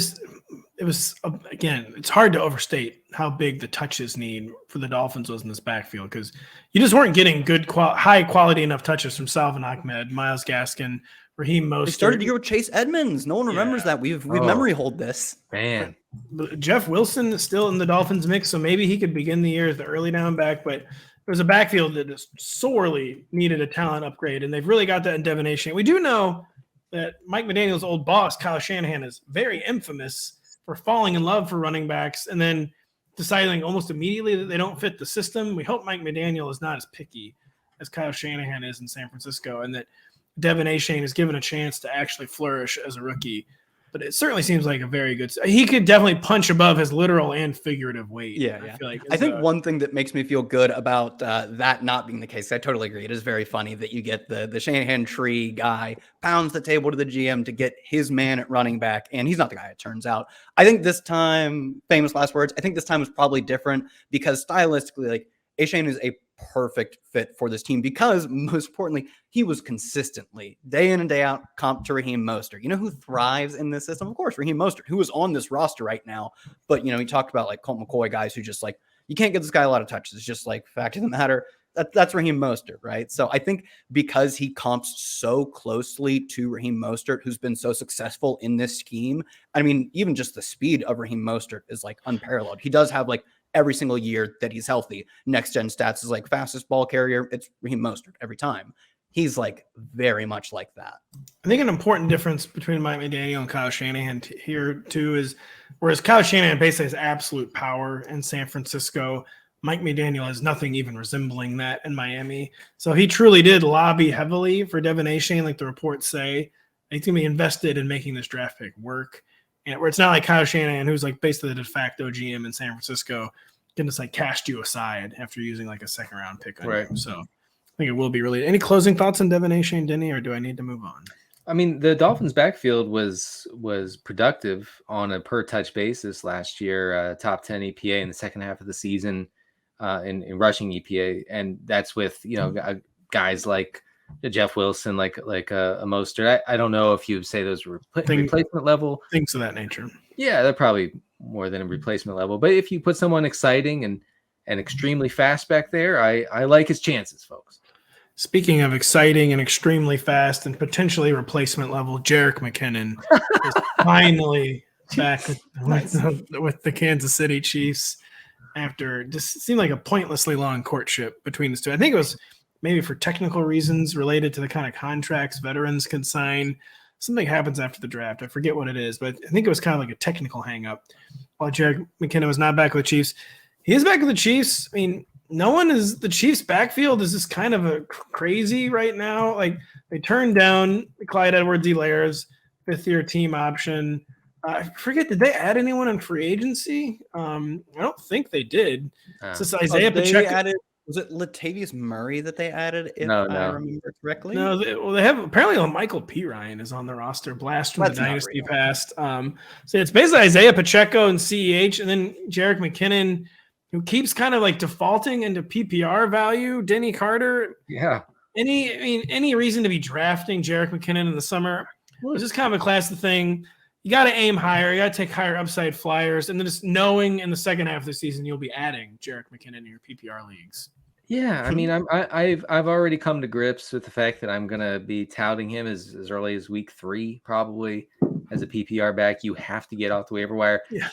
it was, again, it's hard to overstate how big the touches need for the Dolphins was in this backfield, because you just weren't getting good, high quality enough touches from Salvon Ahmed, Myles Gaskin, Raheem Mostert. They started to go with Chase Edmonds. No one remembers that. We've memory hold this. Man. But Jeff Wilson is still in the Dolphins mix, so maybe he could begin the year as the early down back, but it was a backfield that just sorely needed a talent upgrade, and they've really got that in Devon Achane. We do know that Mike McDaniel's old boss, Kyle Shanahan, is very infamous for falling in love for running backs and then deciding almost immediately that they don't fit the system. We hope Mike McDaniel is not as picky as Kyle Shanahan is in San Francisco, and that Devon Achane is given a chance to actually flourish as a rookie. But it certainly seems like a very good – he could definitely punch above his literal and figurative weight. Yeah. I think one thing that makes me feel good about that not being the case, I totally agree. It is very funny that you get the Shanahan tree guy pounds the table to the GM to get his man at running back, and he's not the guy, it turns out. I think this time, famous last words, I think this time was probably different because stylistically, like, Achane is a perfect fit for this team because, most importantly, he was consistently day in and day out comp to Raheem Mostert. You know who thrives in this system? Of course, Raheem Mostert, who is on this roster right now. But, he talked about like Colt McCoy guys who just like, you can't get this guy a lot of touches. It's just like fact of the matter. That's Raheem Mostert, right? So I think because he comps so closely to Raheem Mostert, who's been so successful in this scheme, I mean, even just the speed of Raheem Mostert is like unparalleled. He does have like every single year that he's healthy, next gen stats is like fastest ball carrier. It's Raheem Mostert every time. He's like very much like that. I think an important difference between Mike McDaniel and Kyle Shanahan here too is, whereas Kyle Shanahan basically has absolute power in San Francisco, Mike McDaniel has nothing even resembling that in Miami. So he truly did lobby heavily for Devon Achane, like the reports say. He's going to be invested in making this draft pick work. And where it's not like Kyle Shanahan, who's like basically the de facto GM in San Francisco, can just like cast you aside after using like a second round pick on Right. you. So I think it will be really. Any closing thoughts on Devon Achane, Denny, or do I need to move on? I mean, the Dolphins' backfield was productive on a per touch basis last year. Top 10 EPA in the second half of the season in rushing EPA, and that's with guys like Jeff Wilson, like a Mostert. I don't know if you would say those were replacement level things of that nature. Yeah, they're probably more than a replacement level. But if you put someone exciting and extremely fast back there, I like his chances, folks. Speaking of exciting and extremely fast and potentially replacement level, Jerick McKinnon is finally back with the Kansas City Chiefs after just seemed like a pointlessly long courtship between the two. I think it was maybe for technical reasons related to the kind of contracts veterans can sign. Something happens after the draft. I forget what it is, but I think it was kind of like a technical hang-up. While Jerick McKinnon was not back with the Chiefs, he is back with the Chiefs. I mean, the Chiefs' backfield is just kind of a crazy right now. Like they turned down Clyde Edwards-Helaire's fifth-year team option. I forget, did they add anyone in free agency? I don't think they did. It's just Isaiah Pacheco. Was it Latavius Murray that they added, if No. I remember correctly? No, they have apparently Michael P. Ryan is on the roster, blast from the dynasty past. So it's basically Isaiah Pacheco and CEH, and then Jerick McKinnon, who keeps kind of like defaulting into PPR value. Denny Carter. Yeah. Any reason to be drafting Jerick McKinnon in the summer? It's just kind of a classic thing. You got to aim higher. You got to take higher upside flyers, and then just knowing in the second half of the season you'll be adding Jerick McKinnon in your PPR leagues. Yeah, I mean, I've already come to grips with the fact that I'm gonna be touting him as early as week 3, probably as a PPR back. You have to get off the waiver wire. Yeah.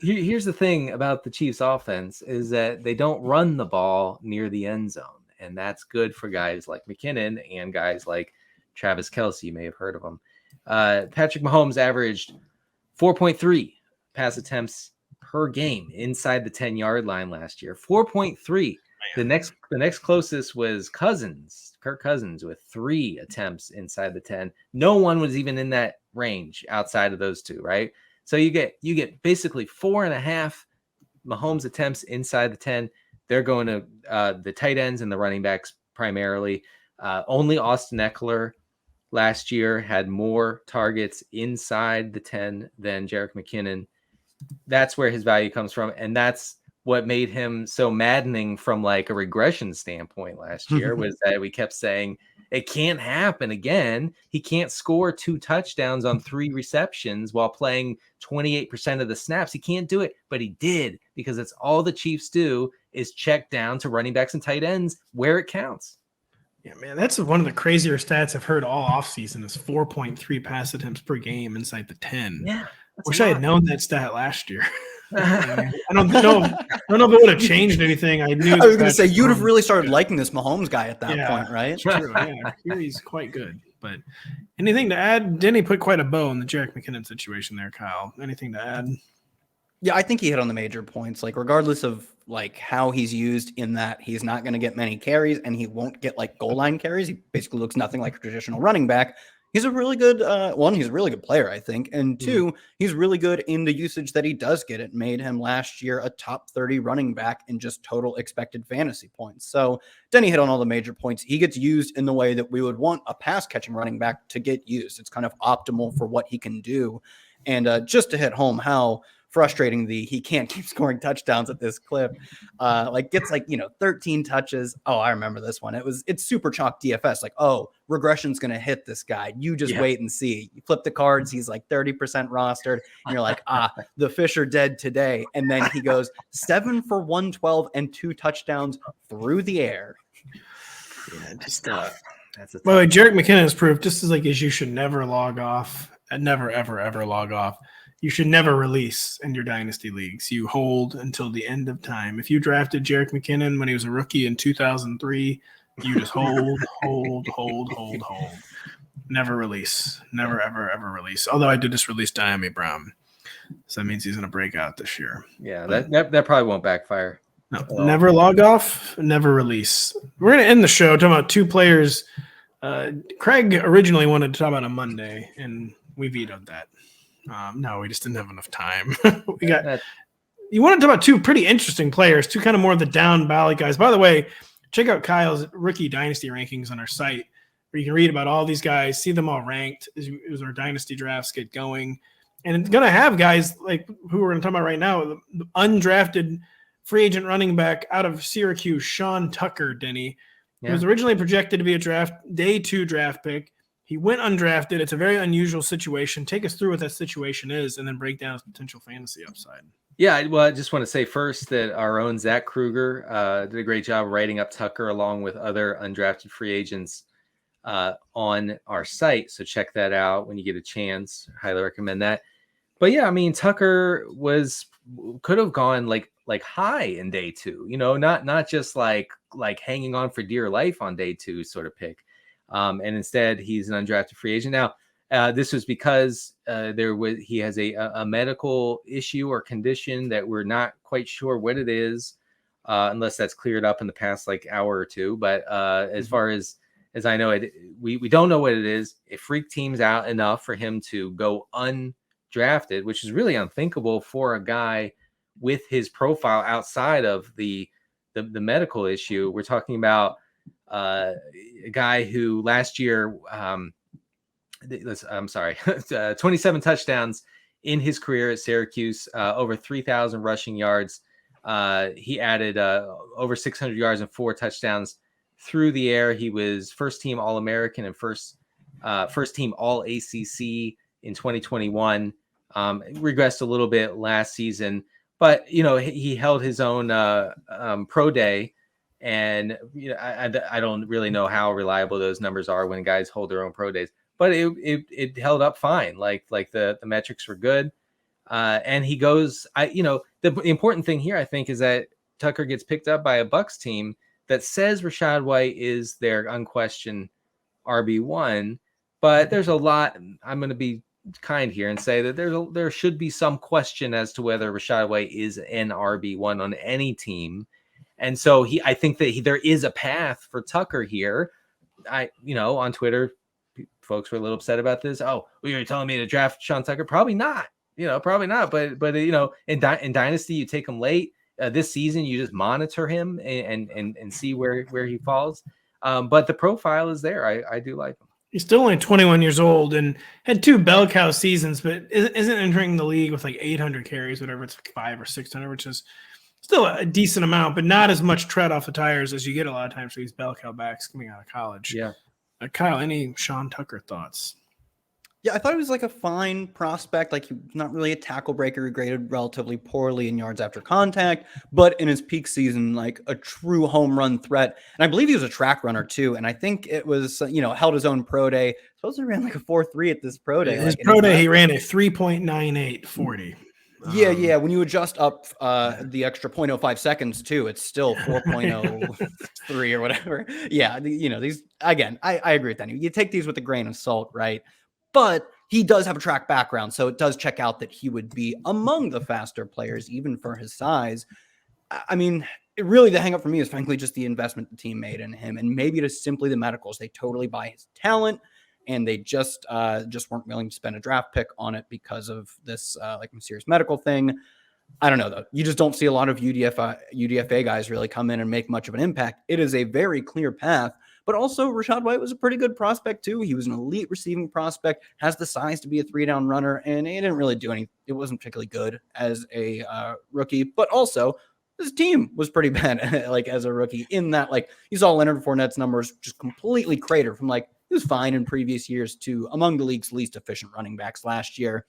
Here's the thing about the Chiefs' offense is that they don't run the ball near the end zone, and that's good for guys like McKinnon and guys like Travis Kelce. You may have heard of him. Patrick Mahomes averaged 4.3 pass attempts per game inside the 10-yard line last year. 4.3. The next closest was Kirk Cousins, with 3 attempts inside the 10. No one was even in that range outside of those two, right? So you get basically 4.5 Mahomes attempts inside the 10. They're going to the tight ends and the running backs primarily. Only Austin Eckler last year had more targets inside the 10 than Jerick McKinnon. That's where his value comes from, and that's what made him so maddening from like a regression standpoint last year was that we kept saying it can't happen again. He can't score 2 touchdowns on 3 receptions while playing 28% of the snaps. He can't do it, but he did, because it's all the Chiefs do is check down to running backs and tight ends where it counts. Yeah, man, that's one of the crazier stats I've heard all offseason is 4.3 pass attempts per game inside the 10. Yeah. Wish I had known that stat last year. I don't know if it would have changed anything. I was going to say, you'd have really started liking this Mahomes guy at that point, right? True. Yeah, he's quite good. But anything to add? Denny put quite a bow on the Jerick McKinnon situation there, Kyle. Anything to add? Yeah, I think he hit on the major points. Like, regardless of like how he's used, in that he's not going to get many carries and he won't get like goal line carries. He basically looks nothing like a traditional running back. He's a really good he's a really good player, I think. And 2, he's really good in the usage that he does get. It made him last year a top 30 running back in just total expected fantasy points. So Denny hit on all the major points. He gets used in the way that we would want a pass catching running back to get used. It's kind of optimal for what he can do. And just to hit home how frustrating he can't keep scoring touchdowns at this clip. Gets 13 touches. Oh, I remember this one. It's super chalk DFS. Like, oh, regression's going to hit this guy. You just wait and see. You flip the cards. He's like 30% rostered. And you're like, the fish are dead today. And then he goes 7 for 112 and 2 touchdowns through the air. Yeah, just that's a by the way, Jerick McKinnon has proved just as you should never log off and never, ever, ever log off. You should never release in your dynasty leagues. You hold until the end of time. If you drafted Jerick McKinnon when he was a rookie in 2003, you just hold. Never release. Never, ever, ever release. Although I did just release Diami Brown. So that means he's going to break out this year. Yeah, that probably won't backfire. No, never log off, never release. We're going to end the show talking about 2 players. Craig originally wanted to talk about a Monday, and we vetoed that. No, we just didn't have enough time. We got you want to talk about two pretty interesting players, two kind of more of the down ballot guys. By the way, check out Kyle's rookie dynasty rankings on our site, where you can read about all these guys, see them all ranked as our dynasty drafts get going. And it's going to have guys like who we're going to talk about right now, the undrafted free agent running back out of Syracuse, Sean Tucker, Denny. He was originally projected to be a day 2 draft pick. He went undrafted. It's a very unusual situation. Take us through what that situation is and then break down his potential fantasy upside. Yeah, well, I just want to say first that our own Zach Kruger did a great job writing up Tucker along with other undrafted free agents on our site. So check that out when you get a chance. Highly recommend that. But yeah, I mean, Tucker could have gone like high in day 2, not just like hanging on for dear life on day 2 sort of pick. And instead he's an undrafted free agent. Now, this was because he has a medical issue or condition that we're not quite sure what it is, unless that's cleared up in the past hour or two. But as far as I know, we don't know what it is. It freaked teams out enough for him to go undrafted, which is really unthinkable for a guy with his profile outside of the medical issue. We're talking about a guy who last year, 27 touchdowns in his career at Syracuse, over 3,000 rushing yards. He added over 600 yards and 4 touchdowns through the air. He was first team All-American and first team All-ACC in 2021. Regressed a little bit last season, but he held his own pro day. And I don't really know how reliable those numbers are when guys hold their own pro days, but it held up fine. Like the metrics were good. And he goes, the important thing here, I think, is that Tucker gets picked up by a Bucs team that says Rachaad White is their unquestioned RB1, but there's a lot. I'm going to be kind here and say that there should be some question as to whether Rachaad White is an RB1 on any team. And so I think that there is a path for Tucker here. On Twitter, folks were a little upset about this. Oh, well, you're telling me to draft Sean Tucker? Probably not. Probably not. But in Dynasty, you take him late. This season, you just monitor him and see where he falls. But the profile is there. I do like him. He's still only 21 years old and had 2 bell cow seasons, but isn't entering the league with 800 carries, whatever. It's 500 or 600, which is still a decent amount, but not as much tread off the tires as you get a lot of times for these bell cow backs coming out of college. Yeah. Kyle, any Sean Tucker thoughts? Yeah, I thought he was a fine prospect. He's not really a tackle breaker. He graded relatively poorly in yards after contact, but in his peak season, a true home run threat. And I believe he was a track runner too. And I think it was, held his own pro day. Supposedly ran a 4.3 at this pro day. His pro day, he ran a 3.98 40. Yeah. When you adjust up the extra 0.05 seconds too, it's still 4.03 or whatever. Yeah, these again, I agree with that. You take these with a grain of salt, right? But he does have a track background, so it does check out that he would be among the faster players, even for his size. I mean, really the hang up for me is frankly just the investment the team made in him, and maybe it is simply the medicals. They totally buy his talent, and they just weren't willing to spend a draft pick on it because of this mysterious medical thing. I don't know, though. You just don't see a lot of UDFA guys really come in and make much of an impact. It is a very clear path. But also, Rachaad White was a pretty good prospect, too. He was an elite receiving prospect, has the size to be a 3-down runner, and he didn't really do anything. It wasn't particularly good as a rookie. But also, his team was pretty bad, as a rookie, in that, you saw Leonard Fournette's numbers just completely crater from, he was fine in previous years to among the league's least efficient running backs last year.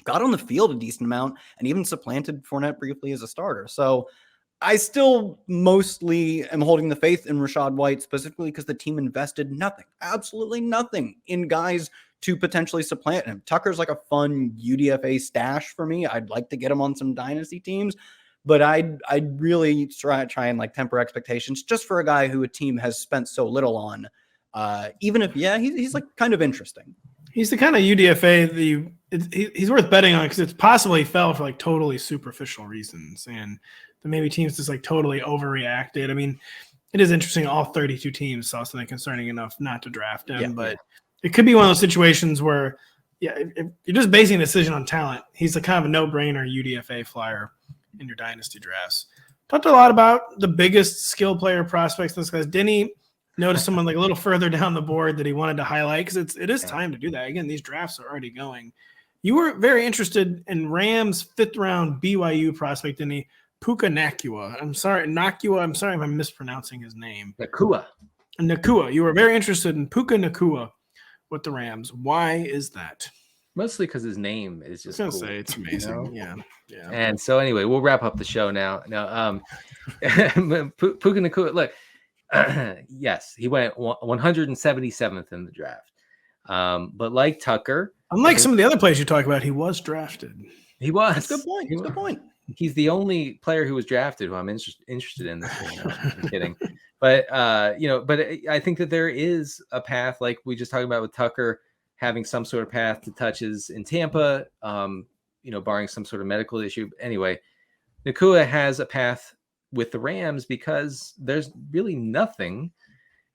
Got on the field a decent amount, and even supplanted Fournette briefly as a starter. So I still mostly am holding the faith in Rachaad White, specifically because the team invested nothing, absolutely nothing in guys to potentially supplant him. Tucker's a fun UDFA stash for me. I'd like to get him on some dynasty teams, but I'd really try and temper expectations just for a guy who a team has spent so little on. Even if, he's kind of interesting. He's the kind of UDFA that he's worth betting on because it's possible he fell for totally superficial reasons, and maybe teams just totally overreacted. I mean, it is interesting. All 32 teams saw something concerning enough not to draft him, but it could be one of those situations where, if you're just basing a decision on talent, he's kind of a no-brainer UDFA flyer in your dynasty drafts. Talked a lot about the biggest skill player prospects. This guy's Denny noticed someone like a little further down the board that he wanted to highlight because it is time to do that. Again, these drafts are already going. You were very interested in Rams 5th round BYU prospect, Denny, Puka Nacua. I'm sorry if I'm mispronouncing his name. Nacua. You were very interested in Puka Nacua with the Rams. Why is that? Mostly because his name is just I was cool, gonna say it's amazing. You know? Yeah. And so anyway, we'll wrap up the show now. Now, Puka Nacua, look, yes, he went 177th in the draft. But like Tucker, unlike some of the other players you talk about, he was drafted. He was. That's a good point. That's a good point. He's the only player who was drafted who I'm interested in this year. No, I'm kidding. But I think that there is a path, like we just talked about with Tucker, having some sort of path to touches in Tampa, barring some sort of medical issue. Anyway, Nacua has a path with the Rams because there's really no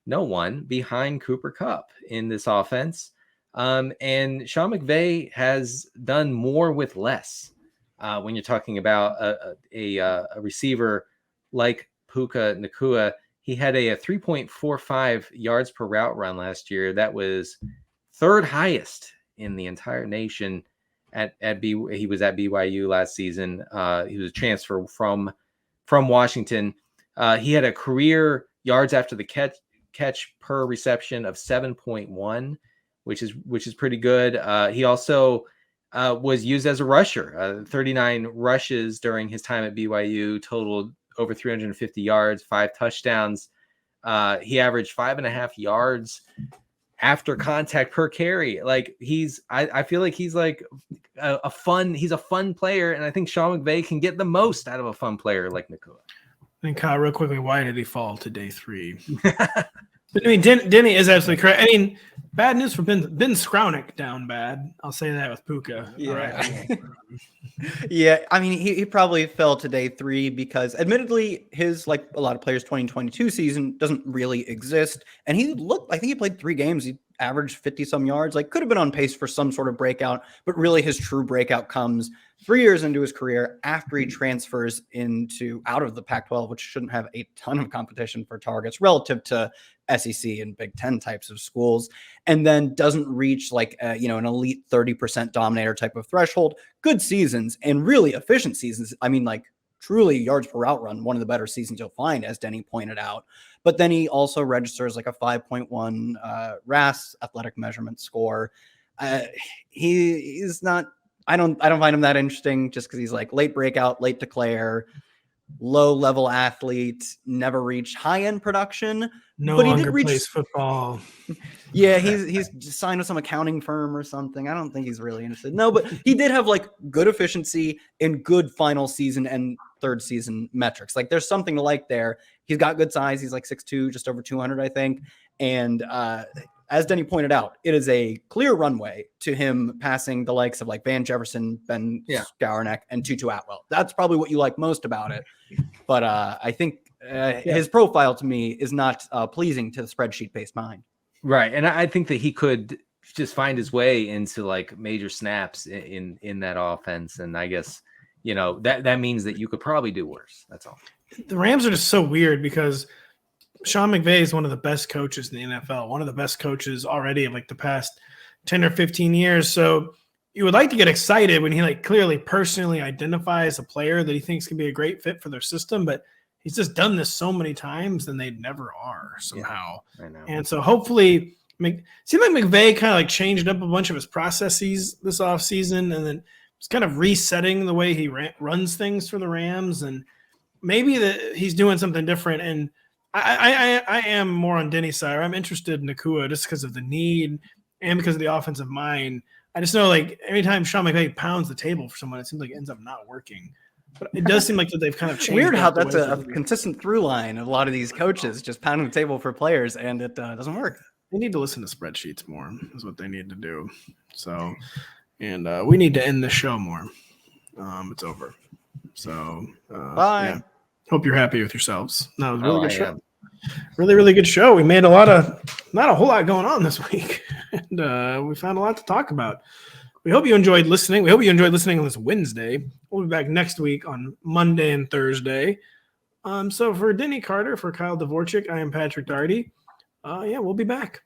one behind Cooper Kupp in this offense. And Sean McVay has done more with less. When you're talking about a receiver like Puka Nacua, he had a 3.45 yards per route run last year. That was third highest in the entire nation. He was at BYU last season. He was a transfer from Washington. He had a career yards after the catch per reception of 7.1, which is pretty good. He also was used as a rusher. 39 rushes during his time at BYU, totaled over 350 yards, 5 touchdowns. He averaged 5.5 yards after contact per carry. Like I feel like he's like a fun player, and I think Sean McVay can get the most out of a fun player like Nacua. And Kyle, real quickly, why did he fall to day 3? I mean, Denny is absolutely correct. I mean, bad news for Ben Skowronek down bad. I'll say that with Puka. Yeah. Right. Yeah, I mean, he probably fell to day 3 because admittedly his, like a lot of players, 2022 season doesn't really exist. And I think he played 3 games. He averaged 50 some yards, like could have been on pace for some sort of breakout, but really his true breakout comes 3 years into his career after he transfers out of the Pac-12, which shouldn't have a ton of competition for targets relative to SEC and Big Ten types of schools, and then doesn't reach like an elite 30% dominator type of threshold. Good seasons and really efficient seasons. I mean, like truly yards per route run, one of the better seasons you'll find, as Denny pointed out. But then he also registers like a 5.1 RAS athletic measurement score. He's not. I don't find him that interesting just because he's like late breakout, late declare, low level athlete, never reached high end production. No but he longer did plays football. Yeah, he's signed with some accounting firm or something. I don't think he's really interested. No, but he did have like good efficiency and good final season and third season metrics. Like there's something to like there. He's got good size. He's like 6'2", just over 200, I think. And as Denny pointed out, it is a clear runway to him passing the likes of like Van Jefferson, Ben Skowronek, and Tutu Atwell. That's probably what you like most about it. But I think his profile to me is not pleasing to the spreadsheet-based mind. Right, and I think that he could just find his way into like major snaps in that offense, and I guess that means that you could probably do worse. That's all. The Rams are just so weird because Sean McVay is one of the best coaches in the NFL, one of the best coaches already of like the past 10 or 15 years. So you would like to get excited when he like clearly personally identifies a player that he thinks can be a great fit for their system, but he's just done this so many times and they never are somehow. Yeah, I know. And so hopefully it seemed like McVay kind of like changed up a bunch of his processes this offseason and then it's kind of resetting the way he runs things for the Rams. And maybe that he's doing something different. And I am more on Denny's side. I'm interested in Nacua just because of the need and because of the offensive mind. I just know like anytime Sean McVay pounds the table for someone, it seems like it ends up not working. But it does seem like that they've kind of changed. Weird how that's a consistent through line of a lot of these coaches just pounding the table for players, and it doesn't work. They need to listen to spreadsheets more is what they need to do. So, and we need to end the show more. It's over. So, bye. Yeah. Hope you're happy with yourselves. That was a really good show. Really, really good show. We made not a whole lot going on this week. And we found a lot to talk about. We hope you enjoyed listening. We hope you enjoyed listening on this Wednesday. We'll be back next week on Monday and Thursday. So for Denny Carter, for Kyle Dvorchak, I am Patrick Daugherty. We'll be back.